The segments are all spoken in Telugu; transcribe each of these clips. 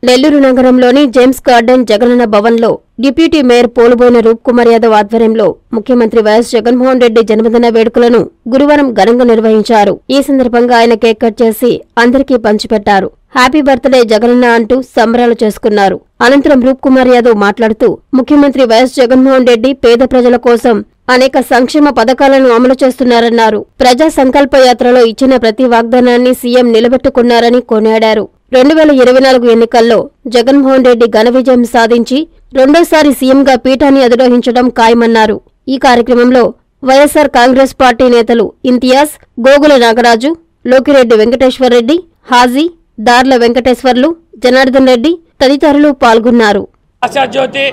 నెల్లూరు నగరంలోని జేమ్స్ గార్డెన్ జగనన్న భవన్లో డిప్యూటీ మేయర్ పోలుబోయిన రూప్కుమార్ యాదవ్ ఆధ్వర్యంలో ముఖ్యమంత్రి వైఎస్ జగన్మోహన్ రెడ్డి జన్మదిన వేడుకలను గురువారం ఘనంగా నిర్వహించారు. ఈ సందర్భంగా ఆయన కేక్ కట్ చేసి అందరికీ పంచిపెట్టారు. హ్యాపీ బర్త్డే జగనన్న అంటూ సంబరాలు చేసుకున్నారు. అనంతరం రూప్కుమార్ యాదవ్ మాట్లాడుతూ ముఖ్యమంత్రి వైఎస్ జగన్మోహన్ రెడ్డి పేద ప్రజల కోసం అనేక సంక్షేమ పథకాలను అమలు చేస్తున్నారన్నారు. ప్రజా సంకల్ప యాత్రలో ఇచ్చిన ప్రతి వాగ్దానాన్ని సీఎం నిలబెట్టుకున్నారని కొనియాడారు. 2024 ఎన్నికల్లో జగన్మోహన్ రెడ్డి ఘన విజయం సాధించి రెండోసారి సీఎంగా పీఠాన్ని అధిరోహించడం ఖాయమన్నారు. ఈ కార్యక్రమంలో వైఎస్సార్ కాంగ్రెస్ పార్టీ నేతలు ఇంతియాజ్, గోగుల నాగరాజు, లోకిరెడ్డి వెంకటేశ్వర్రెడ్డి, హాజీ, దార్ల వెంకటేశ్వర్లు, జనార్దన్ రెడ్డి తదితరులు పాల్గొన్నారు. ఆశాజ్యోతి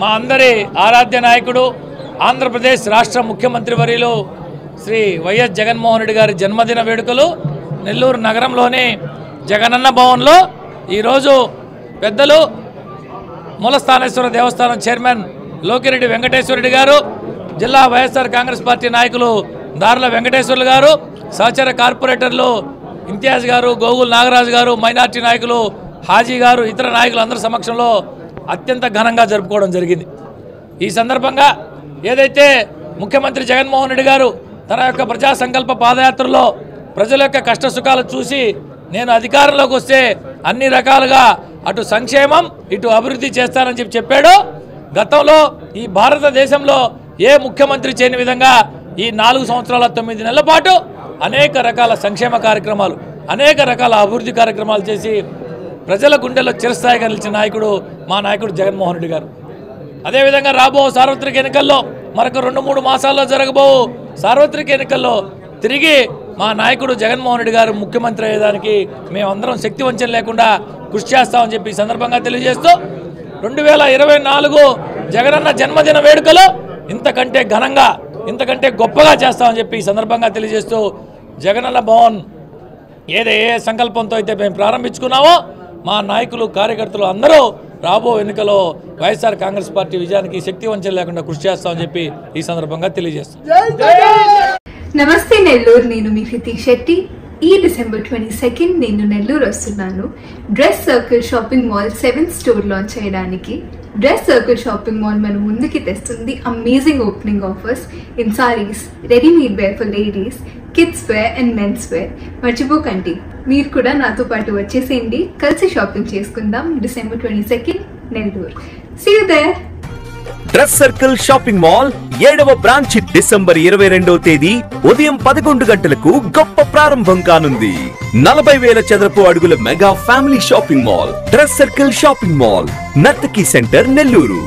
మా అందరి ఆరాధ్య నాయకుడు ఆంధ్రప్రదేశ్ రాష్ట్ర ముఖ్యమంత్రి వర్యులు శ్రీ వైఎస్ జగన్మోహన్ రెడ్డి గారి జన్మదిన వేడుకలు నెల్లూరు నగరంలోని జగనన్న భవన్లో ఈరోజు పెద్దలు మూలస్థానేశ్వర దేవస్థానం చైర్మన్ లోకిరెడ్డి వెంకటేశ్వరరెడ్డి గారు, జిల్లా వైఎస్ఆర్ కాంగ్రెస్ పార్టీ నాయకులు దార్ల వెంకటేశ్వర్లు గారు, సహచర కార్పొరేటర్లు ఇంతియాజ్ గారు, గోగుల్ నాగరాజు గారు, మైనార్టీ నాయకులు హాజీ గారు, ఇతర నాయకులందరి సమక్షంలో అత్యంత ఘనంగా జరుపుకోవడం జరిగింది. ఈ సందర్భంగా ఏదైతే ముఖ్యమంత్రి జగన్మోహన్ రెడ్డి గారు తన యొక్క ప్రజా సంకల్ప పాదయాత్రలో ప్రజల యొక్క కష్ట సుఖాలు చూసి నేను అధికారంలోకి వస్తే అన్ని రకాలుగా అటు సంక్షేమం ఇటు అభివృద్ధి చేస్తానని చెప్పాడు. గతంలో ఈ భారతదేశంలో ఏ ముఖ్యమంత్రి చేయని విధంగా ఈ 4 సంవత్సరాల 9 నెలల పాటు అనేక రకాల సంక్షేమ కార్యక్రమాలు, అనేక రకాల అభివృద్ధి కార్యక్రమాలు చేసి ప్రజల గుండెల్లో చిరస్థాయిగా నిలిచిన నాయకుడు మా నాయకుడు జగన్మోహన్ రెడ్డి గారు. అదేవిధంగా రాబో సార్వత్రిక ఎన్నికల్లో మరొక 2-3 మాసాల్లో జరగబో సార్వత్రిక ఎన్నికల్లో తిరిగి మా నాయకుడు జగన్మోహన్ రెడ్డి గారు ముఖ్యమంత్రి అయ్యేదానికి మేమందరం శక్తి వంచన లేకుండా కృషి చేస్తామని చెప్పి ఈ సందర్భంగా తెలియజేస్తూ 2024 జగనన్న జన్మదిన వేడుకలు ఇంతకంటే ఘనంగా ఇంతకంటే గొప్పగా చేస్తామని చెప్పి ఈ సందర్భంగా తెలియజేస్తూ జగనన్న భవన్ ఏ సంకల్పంతో అయితే మేము ప్రారంభించుకున్నామో మా నాయకులు కార్యకర్తలు అందరూ రాబో ఎన్నికల్లో వైఎస్ఆర్ కాంగ్రెస్ పార్టీ విజయానికి శక్తి వంచన లేకుండా కృషి చేస్తామని చెప్పి ఈ సందర్భంగా తెలియజేస్తాం. నమస్తే నెల్లూరు, నేను మీ హృతిక్ శెట్టి. ఈ డిసెంబర్ 22 నేను నెల్లూరు వస్తున్నాను. Dress circle shopping mall 7th store launch చేయడానికి. డ్రెస్ సర్కిల్ షాపింగ్ మాల్ మన ముందుకి తెస్తుంది amazing opening offers in saris, readymade wear for ladies, kids wear and men's wear. మర్చిపోకండి, మీరు కూడా నాతో పాటు వచ్చేసేయండి. కలిసి షాపింగ్ చేసుకుందాం. December 22 Nellore. See you there. Dress circle shopping mall 7వ బ్రాంచ్ డిసెంబర్ 22వ తేదీ ఉదయం 11 గంటలకు గొప్ప ప్రారంభం కానుంది. 40,000 చదరపు అడుగుల mega family shopping mall dress circle shopping mall, Nartaki centre, Nellore.